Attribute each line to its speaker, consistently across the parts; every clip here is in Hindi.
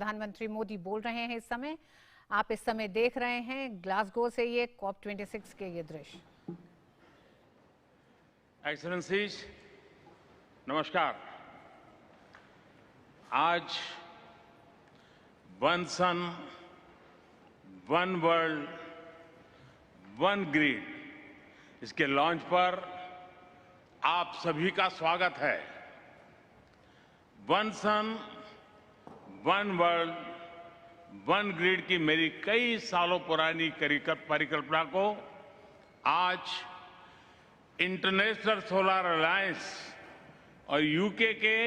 Speaker 1: प्रधानमंत्री मोदी बोल रहे हैं इस समय। आप इस समय देख रहे हैं ग्लासगो से ये COP26 के ये दृश्य।
Speaker 2: एक्सेलेंसीज, नमस्कार। आज वन सन, वन वर्ल्ड, वन ग्रिड इसके लॉन्च पर आप सभी का स्वागत है। वन सन, वन वर्ल्ड, वन ग्रिड की मेरी कई सालों पुरानी परिकल्पना को आज इंटरनेशनल सोलर अलायंस और यूके के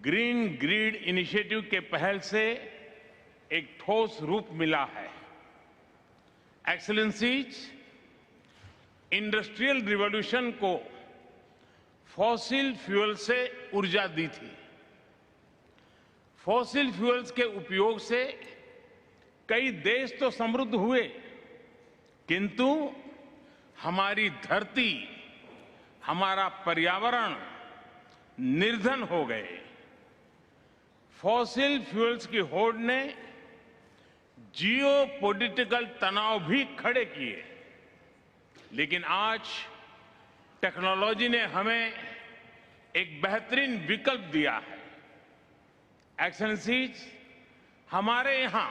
Speaker 2: ग्रीन ग्रिड इनिशिएटिव के पहल से एक ठोस रूप मिला है। एक्सेलेंसीज, इंडस्ट्रियल रिवॉल्यूशन को फॉसिल फ्यूल से ऊर्जा दी थी। फॉसिल फ्यूल्स के उपयोग से कई देश तो समृद्ध हुए, किंतु हमारी धरती, हमारा पर्यावरण निर्धन हो गए। फॉसिल फ्यूल्स की होड़ ने जियोपॉलिटिकल तनाव भी खड़े किए, लेकिन आज टेक्नोलॉजी ने हमें एक बेहतरीन विकल्प दिया है। एक्सेलेंसीज, हमारे यहां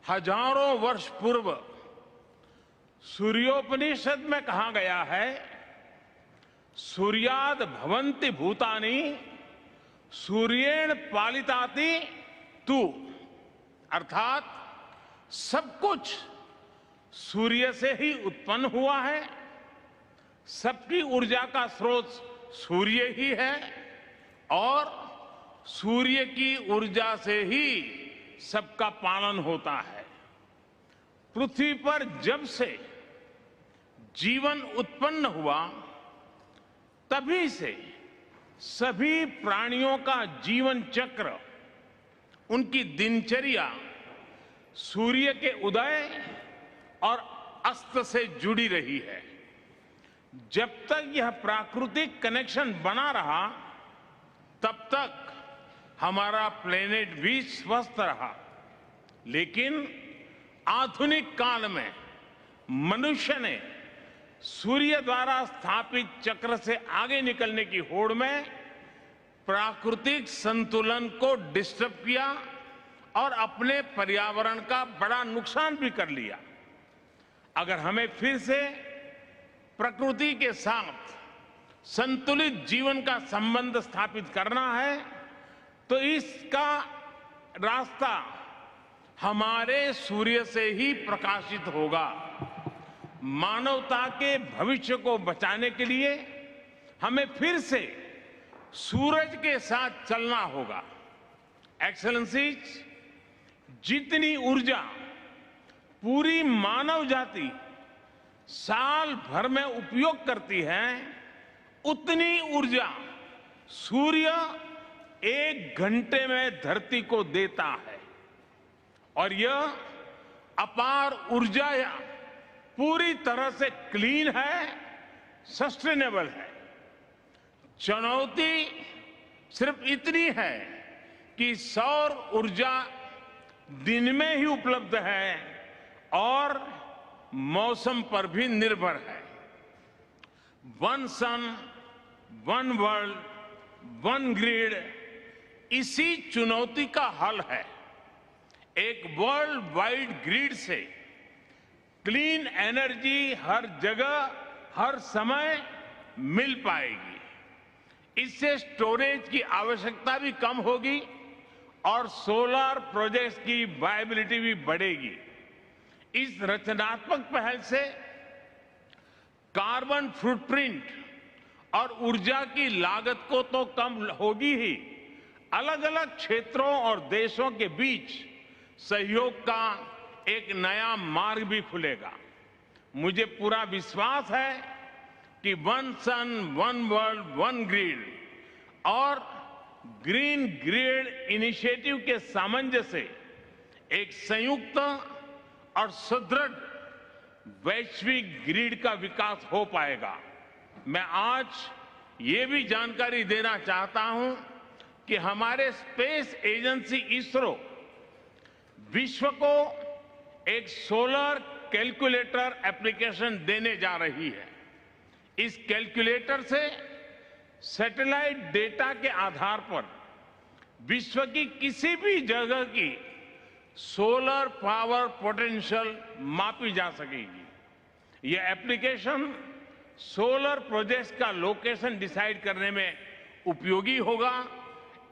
Speaker 2: हजारों वर्ष पूर्व सूर्योपनिषद में कहा गया है, सूर्याद भवन्ति भूतानि सूर्येण पालिताति तू, अर्थात सब कुछ सूर्य से ही उत्पन्न हुआ है, सबकी ऊर्जा का स्रोत सूर्य ही है और सूर्य की ऊर्जा से ही सबका पालन होता है। पृथ्वी पर जब से जीवन उत्पन्न हुआ, तभी से सभी प्राणियों का जीवन चक्र, उनकी दिनचर्या सूर्य के उदय और अस्त से जुड़ी रही है। जब तक यह प्राकृतिक कनेक्शन बना रहा, तब तक हमारा प्लेनेट भी स्वस्थ रहा। लेकिन आधुनिक काल में मनुष्य ने सूर्य द्वारा स्थापित चक्र से आगे निकलने की होड़ में प्राकृतिक संतुलन को डिस्टर्ब किया और अपने पर्यावरण का बड़ा नुकसान भी कर लिया। अगर हमें फिर से प्रकृति के साथ संतुलित जीवन का संबंध स्थापित करना है, तो इसका रास्ता हमारे सूर्य से ही प्रकाशित होगा। मानवता के भविष्य को बचाने के लिए हमें फिर से सूरज के साथ चलना होगा। एक्सेलेंसीज, जितनी ऊर्जा पूरी मानव जाति साल भर में उपयोग करती है, उतनी ऊर्जा सूर्य 1 घंटे में धरती को देता है। और यह अपार ऊर्जा पूरी तरह से क्लीन है, सस्टेनेबल है। चुनौती सिर्फ इतनी है कि सौर ऊर्जा दिन में ही उपलब्ध है और मौसम पर भी निर्भर है। वन सन, वन वर्ल्ड, वन ग्रिड इसी चुनौती का हल है। एक वर्ल्ड वाइड ग्रिड से क्लीन एनर्जी हर जगह, हर समय मिल पाएगी। इससे स्टोरेज की आवश्यकता भी कम होगी और सोलर प्रोजेक्ट्स की वायबिलिटी भी बढ़ेगी। इस रचनात्मक पहल से कार्बन फुटप्रिंट और ऊर्जा की लागत को तो कम होगी ही, अलग अलग क्षेत्रों और देशों के बीच सहयोग का एक नया मार्ग भी खुलेगा। मुझे पूरा विश्वास है कि वन सन, वन वर्ल्ड, वन ग्रिड और ग्रीन ग्रिड इनिशिएटिव के सामंजस्य से एक संयुक्त और सुदृढ़ वैश्विक ग्रिड का विकास हो पाएगा। मैं आज ये भी जानकारी देना चाहता हूं कि हमारे स्पेस एजेंसी इसरो विश्व को एक सोलर कैलकुलेटर एप्लीकेशन देने जा रही है। इस कैलकुलेटर से सैटेलाइट डेटा के आधार पर विश्व की किसी भी जगह की सोलर पावर पोटेंशियल मापी जा सकेगी। यह एप्लीकेशन सोलर प्रोजेक्ट्स का लोकेशन डिसाइड करने में उपयोगी होगा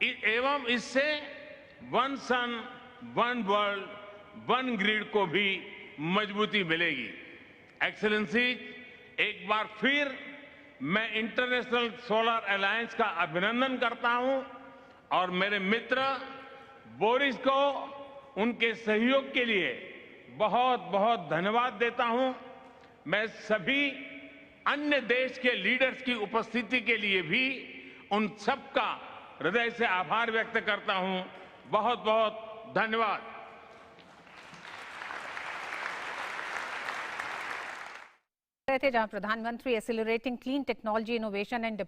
Speaker 2: एवं इससे one sun one world one grid को भी मजबूती मिलेगी। एक्सेलेंसी, एक बार फिर मैं इंटरनेशनल सोलर अलायंस का अभिनंदन करता हूं और मेरे मित्र बोरिस को उनके सहयोग के लिए बहुत बहुत धन्यवाद देता हूं। मैं सभी अन्य देश के लीडर्स की उपस्थिति के लिए भी उन सबका हृदय से आभार व्यक्त करता हूं। बहुत बहुत धन्यवाद।
Speaker 1: थे जहां प्रधानमंत्री accelerating clean technology innovation and